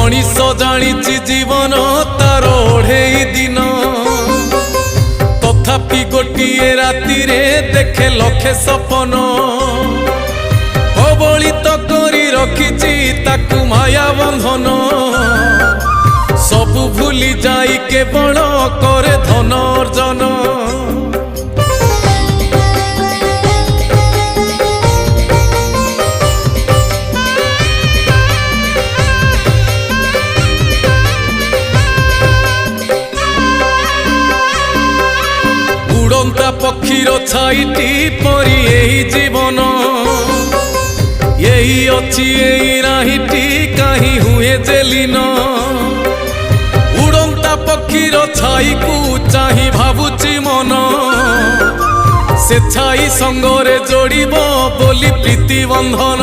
मनीष जानी जीवन तार ओढ़े दिन तथापि गोटे राति देखे लखे सपन कबलित करी रखिछि ताकू माया बंधन सबु भूली जाई केवल करे धन अर्जन। उड़ंता पक्षीर छाईटी परी यही जीवन यही अच्छी यही नाहीटी कहीं हुए जेलीन उड़ंता पक्षीर छाई को चाही भावुची मन से छाई संगरे जोड़िब बोली प्रीति बंधन।